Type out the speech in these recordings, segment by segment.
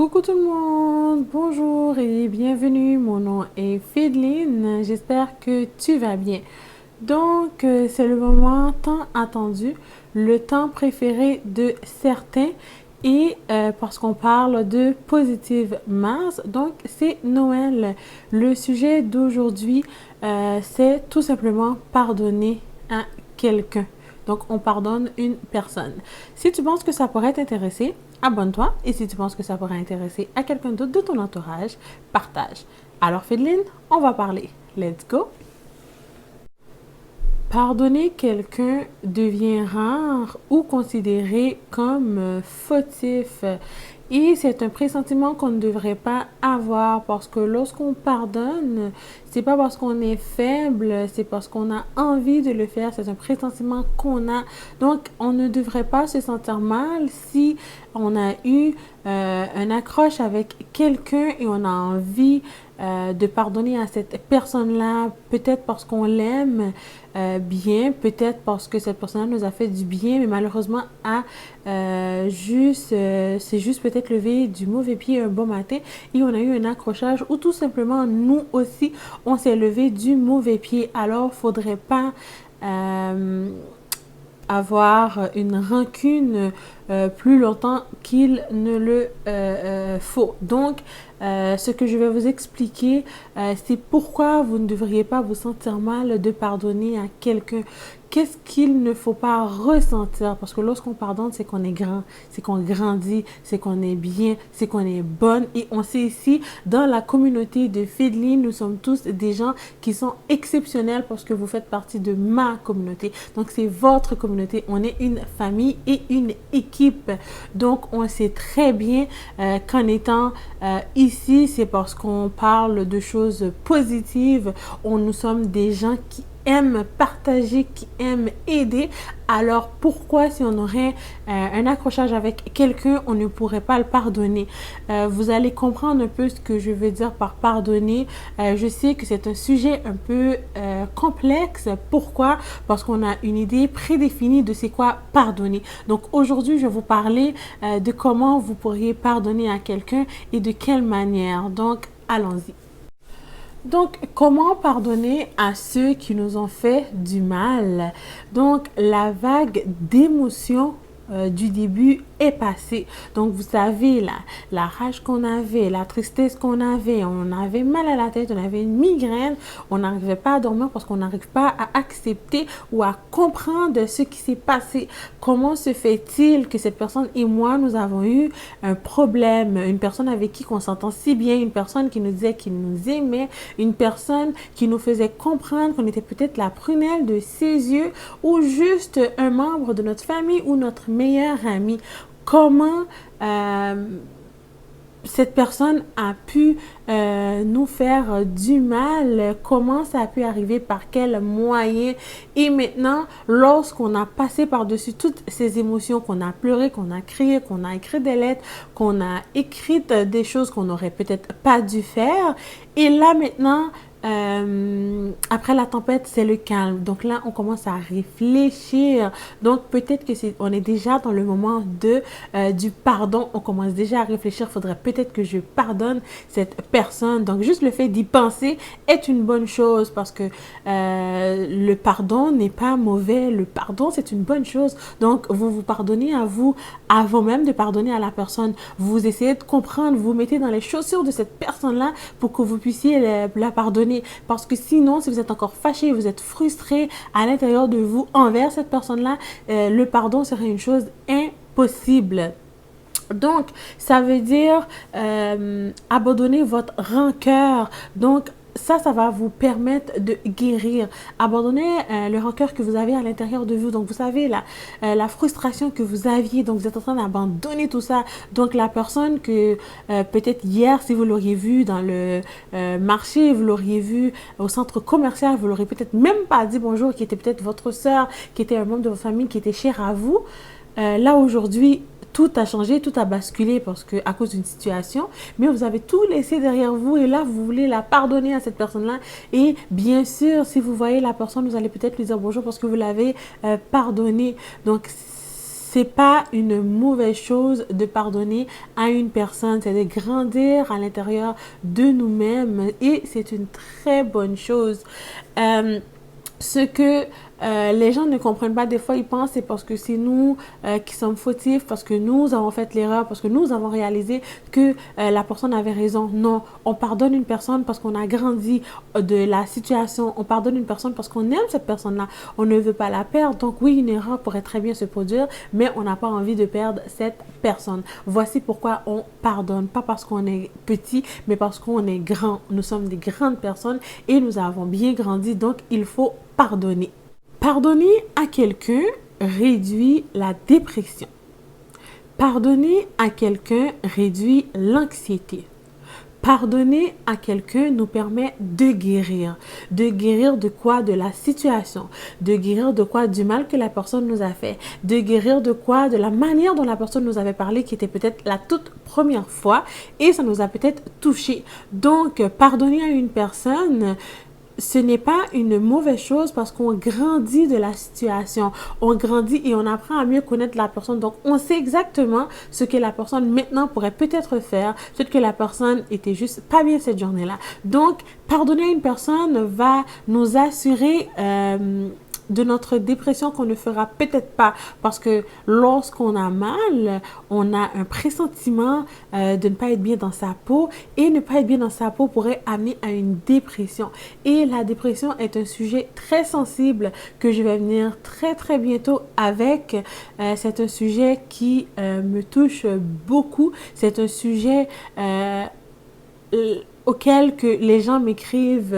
Coucou tout le monde, bonjour et bienvenue. Mon nom est Fédeline. J'espère que tu vas bien. Donc, c'est le moment tant attendu, le temps préféré de certains et parce qu'on parle de Positive Mars, donc c'est Noël. Le sujet d'aujourd'hui, c'est tout simplement pardonner à quelqu'un. Donc, on pardonne une personne. Si tu penses que ça pourrait t'intéresser, abonne-toi. Et si tu penses que ça pourrait intéresser à quelqu'un d'autre de ton entourage, partage. Alors, Fédeline, on va parler. Let's go! Pardonner quelqu'un devient rare ou considéré comme fautif. Et c'est un pressentiment qu'on ne devrait pas avoir parce que lorsqu'on pardonne, c'est pas parce qu'on est faible, c'est parce qu'on a envie de le faire. C'est un pressentiment qu'on a. Donc, on ne devrait pas se sentir mal si on a eu un accroche avec quelqu'un et on a envie de pardonner à cette personne-là, peut-être parce qu'on l'aime bien, peut-être parce que cette personne-là nous a fait du bien, mais malheureusement c'est juste peut-être levé du mauvais pied un bon matin et on a eu un accrochage ou tout simplement nous aussi on s'est levé du mauvais pied. Alors faudrait pas avoir une rancune plus longtemps qu'il ne le faut. Donc, ce que je vais vous expliquer, c'est pourquoi vous ne devriez pas vous sentir mal de pardonner à quelqu'un. Qu'est-ce qu'il ne faut pas ressentir? Parce que lorsqu'on pardonne, c'est qu'on est grand, c'est qu'on grandit, c'est qu'on est bien, c'est qu'on est bonne. Et on sait ici, dans la communauté de Fédeline, nous sommes tous des gens qui sont exceptionnels parce que vous faites partie de ma communauté. Donc, c'est votre communauté. On est une famille et une équipe. Donc, on sait très bien qu'en étant ici, c'est parce qu'on parle de choses positives. Nous sommes des gens qui aiment partager, qui aiment aider. Alors pourquoi si on aurait un accrochage avec quelqu'un, on ne pourrait pas le pardonner? Vous allez comprendre un peu ce que je veux dire par pardonner. Je sais que c'est un sujet un peu complexe. Pourquoi? Parce qu'on a une idée prédéfinie de c'est quoi pardonner. Donc aujourd'hui, je vais vous parler de comment vous pourriez pardonner à quelqu'un et de quelle manière. Donc allons-y. Donc, comment pardonner à ceux qui nous ont fait du mal? Donc, la vague d'émotions du début est passée. Donc, vous savez, la rage qu'on avait, la tristesse qu'on avait, on avait mal à la tête, on avait une migraine, on n'arrivait pas à dormir parce qu'on n'arrive pas à accepter ou à comprendre ce qui s'est passé. Comment se fait-il que cette personne et moi, nous avons eu un problème, une personne avec qui on s'entend si bien, une personne qui nous disait qu'il nous aimait, une personne qui nous faisait comprendre qu'on était peut-être la prunelle de ses yeux ou juste un membre de notre famille ou notre meilleur ami. Comment cette personne a pu nous faire du mal, comment ça a pu arriver, par quels moyens. Et maintenant, lorsqu'on a passé par-dessus toutes ces émotions, qu'on a pleuré, qu'on a crié, qu'on a écrit des lettres, qu'on a écrit des choses qu'on n'aurait peut-être pas dû faire, et là maintenant, après la tempête, c'est le calme. Donc là, on commence à réfléchir. Donc peut-être que on est déjà dans le moment du pardon. On commence déjà à réfléchir. Faudrait peut-être que je pardonne cette personne. Donc juste le fait d'y penser est une bonne chose parce que le pardon n'est pas mauvais. Le pardon, c'est une bonne chose. Donc vous vous pardonnez à vous avant même de pardonner à la personne. Vous essayez de comprendre, vous mettez dans les chaussures de cette personne-là pour que vous puissiez la pardonner. Parce que sinon, si vous êtes encore fâché, vous êtes frustré à l'intérieur de vous envers cette personne-là, le pardon serait une chose impossible. Donc, ça veut dire abandonner votre rancœur. Donc, ça va vous permettre de guérir. Abandonner le rancœur que vous avez à l'intérieur de vous. Donc, vous savez, la frustration que vous aviez. Donc, vous êtes en train d'abandonner tout ça. Donc, la personne que peut-être hier, si vous l'auriez vu dans le marché, vous l'auriez vu au centre commercial, vous l'auriez peut-être même pas dit bonjour, qui était peut-être votre soeur, qui était un membre de votre famille, qui était cher à vous. Là, aujourd'hui, tout a changé, tout a basculé parce que à cause d'une situation, mais vous avez tout laissé derrière vous et là, vous voulez la pardonner à cette personne-là. Et bien sûr, si vous voyez la personne, vous allez peut-être lui dire bonjour parce que vous l'avez pardonné. Donc, c'est pas une mauvaise chose de pardonner à une personne, c'est de grandir à l'intérieur de nous-mêmes et c'est une très bonne chose. Ce que les gens ne comprennent pas, des fois ils pensent c'est parce que c'est nous qui sommes fautifs, parce que nous avons fait l'erreur, parce que nous avons réalisé que la personne avait raison. Non, on pardonne une personne parce qu'on a grandi de la situation, on pardonne une personne parce qu'on aime cette personne-là, on ne veut pas la perdre. Donc oui, une erreur pourrait très bien se produire, mais on n'a pas envie de perdre cette personne. Voici pourquoi on pardonne, pas parce qu'on est petit, mais parce qu'on est grand. Nous sommes des grandes personnes et nous avons bien grandi, donc il faut pardonner. Pardonner à quelqu'un réduit la dépression. Pardonner à quelqu'un réduit l'anxiété. Pardonner à quelqu'un nous permet de guérir. De guérir de quoi? De la situation. De guérir de quoi? Du mal que la personne nous a fait. De guérir de quoi? De la manière dont la personne nous avait parlé qui était peut-être la toute première fois et ça nous a peut-être touché. Donc, pardonner à une personne, ce n'est pas une mauvaise chose parce qu'on grandit de la situation. On grandit et on apprend à mieux connaître la personne. Donc, on sait exactement ce que la personne maintenant pourrait peut-être faire. Peut-être que la personne était juste pas bien cette journée-là. Donc, pardonner à une personne va nous assurer de notre dépression qu'on ne fera peut-être pas parce que lorsqu'on a mal, on a un pressentiment de ne pas être bien dans sa peau et ne pas être bien dans sa peau pourrait amener à une dépression. Et la dépression est un sujet très sensible que je vais venir très bientôt avec. C'est un sujet qui me touche beaucoup. C'est un sujet auquel que les gens m'écrivent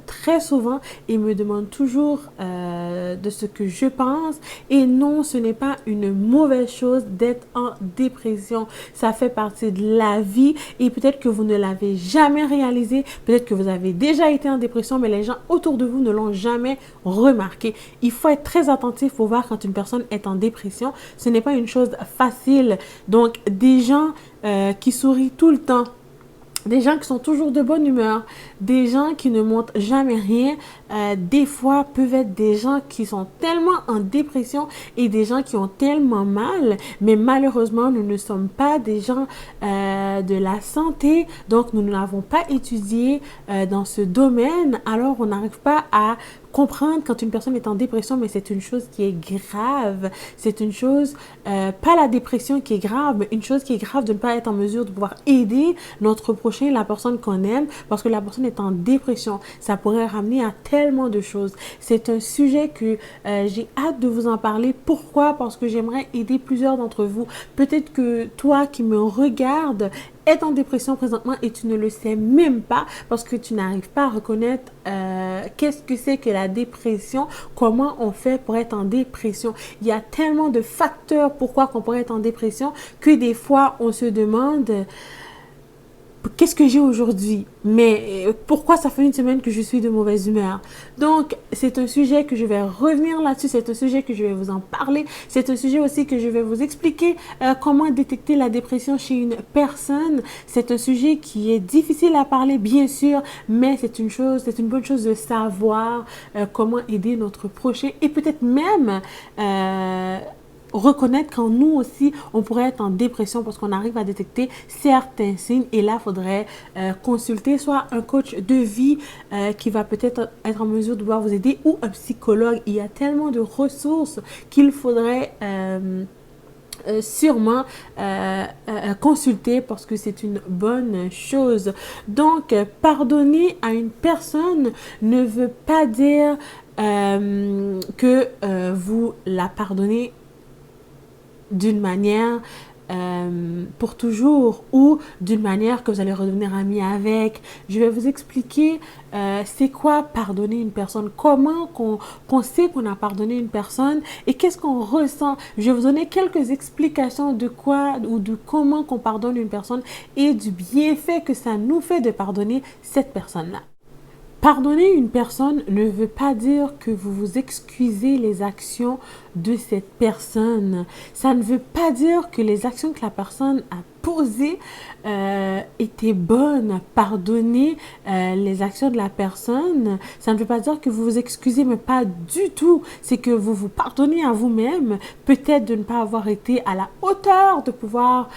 très souvent et me demandent toujours de ce que je pense. Et non, ce n'est pas une mauvaise chose d'être en dépression. Ça fait partie de la vie et peut-être que vous ne l'avez jamais réalisé. Peut-être que vous avez déjà été en dépression, mais les gens autour de vous ne l'ont jamais remarqué. Il faut être très attentif pour voir quand une personne est en dépression. Ce n'est pas une chose facile. Donc, des gens qui sourient tout le temps, des gens qui sont toujours de bonne humeur, des gens qui ne montrent jamais rien, des fois peuvent être des gens qui sont tellement en dépression et des gens qui ont tellement mal, mais malheureusement, nous ne sommes pas des gens de la santé, donc nous ne l'avons pas étudié dans ce domaine, alors on n'arrive pas à comprendre quand une personne est en dépression, mais c'est une chose qui est grave. C'est une chose, pas la dépression qui est grave, mais une chose qui est grave de ne pas être en mesure de pouvoir aider notre prochain, la personne qu'on aime, parce que la personne est en dépression. Ça pourrait ramener à tellement de choses. C'est un sujet que j'ai hâte de vous en parler. Pourquoi? Parce que j'aimerais aider plusieurs d'entre vous. Peut-être que toi qui me regardes, est en dépression présentement et tu ne le sais même pas parce que tu n'arrives pas à reconnaître qu'est-ce que c'est que la dépression, comment on fait pour être en dépression. Il y a tellement de facteurs pourquoi qu'on pourrait être en dépression que des fois on se demande qu'est-ce que j'ai aujourd'hui? Mais pourquoi ça fait une semaine que je suis de mauvaise humeur? Donc, c'est un sujet que je vais revenir là-dessus. C'est un sujet que je vais vous en parler. C'est un sujet aussi que je vais vous expliquer comment détecter la dépression chez une personne. C'est un sujet qui est difficile à parler, bien sûr, mais c'est une chose, c'est une bonne chose de savoir comment aider notre prochain et peut-être même reconnaître quand nous aussi, on pourrait être en dépression parce qu'on arrive à détecter certains signes. Et là, il faudrait consulter soit un coach de vie qui va peut-être être en mesure de pouvoir vous aider ou un psychologue. Il y a tellement de ressources qu'il faudrait sûrement consulter parce que c'est une bonne chose. Donc, pardonner à une personne ne veut pas dire que vous la pardonnez d'une manière pour toujours ou d'une manière que vous allez redevenir ami avec. Je vais vous expliquer c'est quoi pardonner une personne, comment qu'on sait qu'on a pardonné une personne et qu'est-ce qu'on ressent. Je vais vous donner quelques explications de quoi ou de comment qu'on pardonne une personne et du bienfait que ça nous fait de pardonner cette personne-là. Pardonner une personne ne veut pas dire que vous vous excusez les actions de cette personne. Ça ne veut pas dire que les actions que la personne a posée était bonne, pardonner les actions de la personne, ça ne veut pas dire que vous vous excusez, mais pas du tout. C'est que vous vous pardonnez à vous-même, peut-être de ne pas avoir été à la hauteur de pouvoir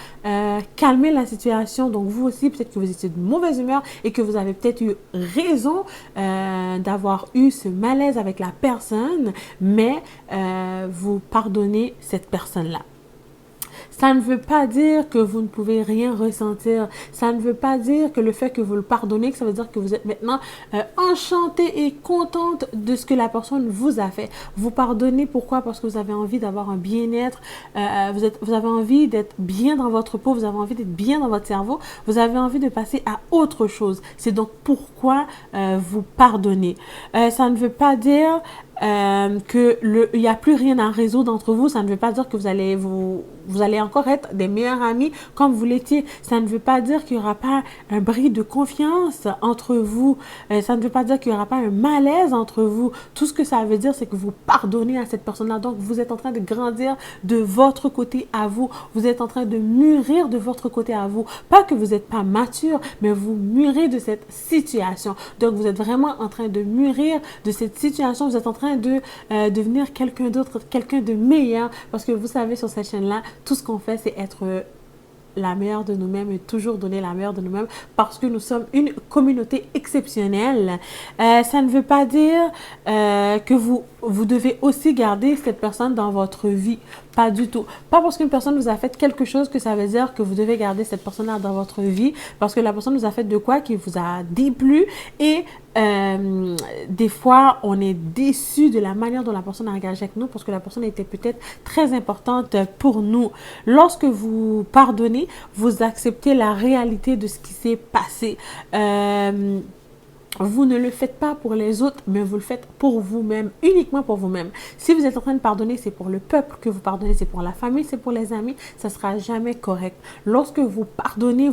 calmer la situation. Donc vous aussi, peut-être que vous étiez de mauvaise humeur et que vous avez peut-être eu raison d'avoir eu ce malaise avec la personne, mais vous pardonnez cette personne-là. Ça ne veut pas dire que vous ne pouvez rien ressentir. Ça ne veut pas dire que le fait que vous le pardonnez, que ça veut dire que vous êtes maintenant enchantée et contente de ce que la personne vous a fait. Vous pardonnez pourquoi? Parce que vous avez envie d'avoir un bien-être, vous avez envie d'être bien dans votre peau, vous avez envie d'être bien dans votre cerveau, vous avez envie de passer à autre chose. C'est donc pourquoi vous pardonnez. Ça ne veut pas dire il n'y a plus rien à résoudre entre vous. Ça ne veut pas dire que vous allez encore être des meilleurs amis comme vous l'étiez. Ça ne veut pas dire qu'il n'y aura pas un bris de confiance entre vous. Ça ne veut pas dire qu'il n'y aura pas un malaise entre vous. Tout ce que ça veut dire, c'est que vous pardonnez à cette personne-là. Donc, vous êtes en train de grandir de votre côté à vous. Vous êtes en train de mûrir de votre côté à vous. Pas que vous n'êtes pas mature, mais vous mûrez de cette situation. Donc, vous êtes vraiment en train de mûrir de cette situation. Vous êtes en train de devenir quelqu'un d'autre, quelqu'un de meilleur. Parce que vous savez, sur cette chaîne-là, tout ce qu'on fait, c'est être la meilleure de nous-mêmes et toujours donner la meilleure de nous-mêmes parce que nous sommes une communauté exceptionnelle. Ça ne veut pas dire que vous devez aussi garder cette personne dans votre vie. Pas du tout. Pas parce qu'une personne vous a fait quelque chose que ça veut dire que vous devez garder cette personne-là dans votre vie parce que la personne vous a fait de quoi qui vous a déplu et des fois, on est déçu de la manière dont la personne a engagé avec nous parce que la personne était peut-être très importante pour nous. Lorsque vous pardonnez, vous acceptez la réalité de ce qui s'est passé. Vous ne le faites pas pour les autres, mais vous le faites pour vous-même, uniquement pour vous-même. Si vous êtes en train de pardonner, c'est pour le peuple que vous pardonnez, c'est pour la famille, c'est pour les amis, ça ne sera jamais correct. Lorsque vous pardonnez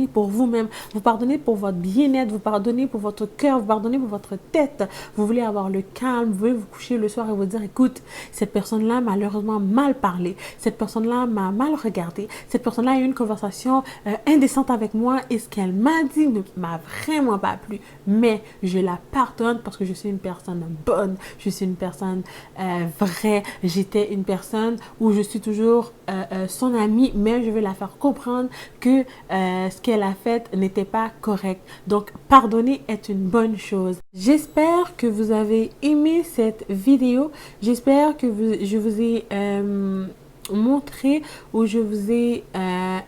pour vous-même. Vous pardonnez pour votre bien-être, vous pardonnez pour votre cœur, vous pardonnez pour votre tête. Vous voulez avoir le calme, vous voulez vous coucher le soir et vous dire, écoute, cette personne-là m'a malheureusement mal parlé, cette personne-là m'a mal regardé, cette personne-là a eu une conversation indécente avec moi et ce qu'elle m'a dit ne m'a vraiment pas plu. Mais je la pardonne parce que je suis une personne bonne, je suis une personne vraie, j'étais une personne où je suis toujours son amie, mais je vais la faire comprendre que ce qu'elle a fait n'était pas correct. Donc, pardonner est une bonne chose. J'espère que vous avez aimé cette vidéo. J'espère que je vous ai montrer où je vous ai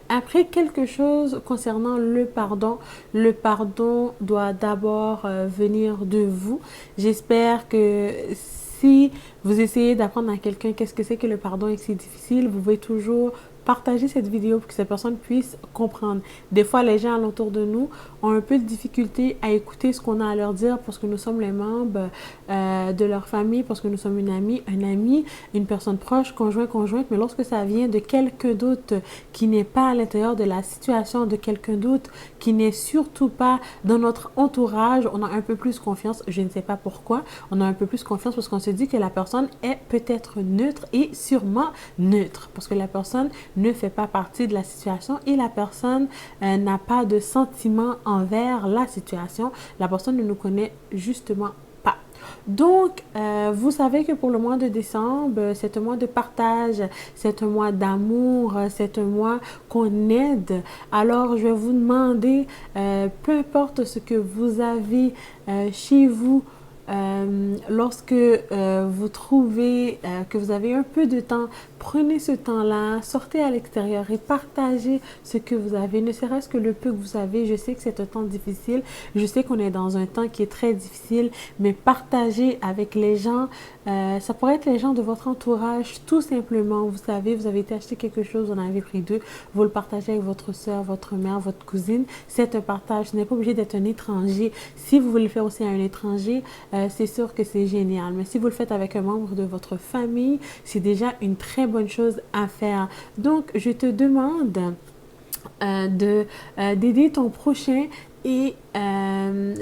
appris quelque chose concernant le pardon. Le pardon doit d'abord venir de vous. J'espère que si vous essayez d'apprendre à quelqu'un qu'est-ce que c'est que le pardon et que c'est difficile, vous pouvez toujours partager cette vidéo pour que cette personne puisse comprendre. Des fois, les gens alentour de nous ont un peu de difficulté à écouter ce qu'on a à leur dire parce que nous sommes les membres de leur famille, parce que nous sommes une amie, un ami, une personne proche, conjointe. Mais lorsque ça vient de quelqu'un d'autre qui n'est pas à l'intérieur de la situation, de quelqu'un d'autre qui n'est surtout pas dans notre entourage, on a un peu plus confiance. Je ne sais pas pourquoi. On a un peu plus confiance parce qu'on se dit que la personne est peut-être neutre et sûrement neutre parce que la personne ne fait pas partie de la situation et la personne n'a pas de sentiment envers la situation. La personne ne nous connaît justement pas. Donc, vous savez que pour le mois de décembre, c'est un mois de partage, c'est un mois d'amour, c'est un mois qu'on aide. Alors, je vais vous demander, peu importe ce que vous avez chez vous, lorsque vous trouvez que vous avez un peu de temps, prenez ce temps-là, sortez à l'extérieur et partagez ce que vous avez, ne serait-ce que le peu que vous avez. Je sais que c'est un temps difficile, je sais qu'on est dans un temps qui est très difficile, mais partagez avec les gens, ça pourrait être les gens de votre entourage, tout simplement. Vous savez, vous avez été acheter quelque chose, vous en avez pris deux, vous le partagez avec votre soeur, votre mère, votre cousine. C'est un partage, ce n'est pas obligé d'être un étranger. Si vous voulez le faire aussi à un étranger, c'est sûr que c'est génial. Mais si vous le faites avec un membre de votre famille, c'est déjà une très bonne chose à faire. Donc, je te demande d'aider ton prochain et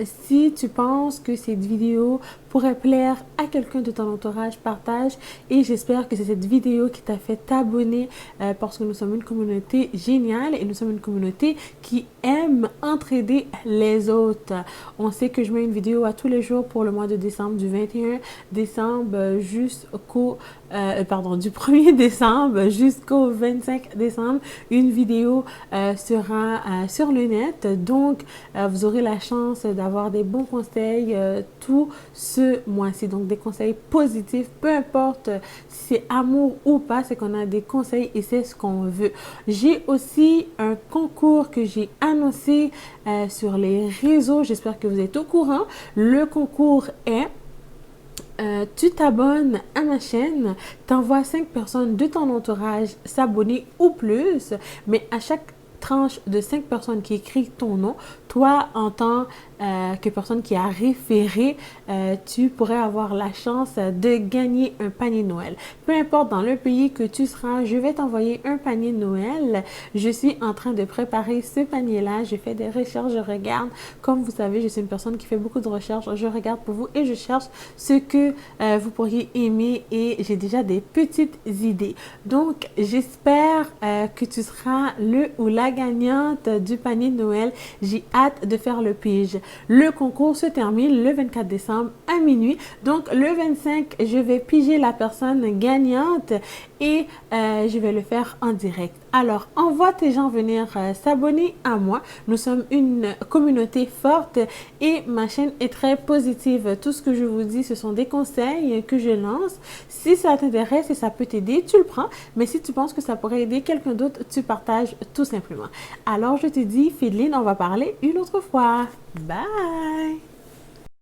si tu penses que cette vidéo pourrait plaire à quelqu'un de ton entourage, partage. Et j'espère que c'est cette vidéo qui t'a fait t'abonner parce que nous sommes une communauté géniale et nous sommes une communauté qui aime entraider les autres. On sait que je mets une vidéo à tous les jours pour le mois de décembre, du 21 décembre jusqu'au du 1er décembre jusqu'au 25 décembre. Une vidéo sera sur le net. Donc, vous aurez la chance d'avoir des bons conseils tout ce mois-ci. Donc, des conseils positifs, peu importe si c'est amour ou pas, c'est qu'on a des conseils et c'est ce qu'on veut. J'ai aussi un concours que j'ai annoncé sur les réseaux. J'espère que vous êtes au courant. Le concours est tu t'abonnes à ma chaîne, t'envoies 5 personnes de ton entourage s'abonner ou plus, mais à chaque tranche de 5 personnes qui écrivent ton nom, toi, en tant que personne qui a référé, tu pourrais avoir la chance de gagner un panier de Noël. Peu importe dans le pays que tu seras, je vais t'envoyer un panier de Noël. Je suis en train de préparer ce panier-là. Je fais des recherches, je regarde. Comme vous savez, je suis une personne qui fait beaucoup de recherches. Je regarde pour vous et je cherche ce que vous pourriez aimer et j'ai déjà des petites idées. Donc, j'espère que tu seras le ou la gagnante du panier de Noël. J'ai hâte de faire le pige. Le concours se termine le 24 décembre à minuit. Donc, le 25, je vais piger la personne gagnante et je vais le faire en direct. Alors, envoie tes gens venir s'abonner à moi. Nous sommes une communauté forte et ma chaîne est très positive. Tout ce que je vous dis, ce sont des conseils que je lance. Si ça t'intéresse et ça peut t'aider, tu le prends. Mais si tu penses que ça pourrait aider quelqu'un d'autre, tu partages tout simplement. Alors, je te dis, Fideline, on va parler une autre fois. Bye!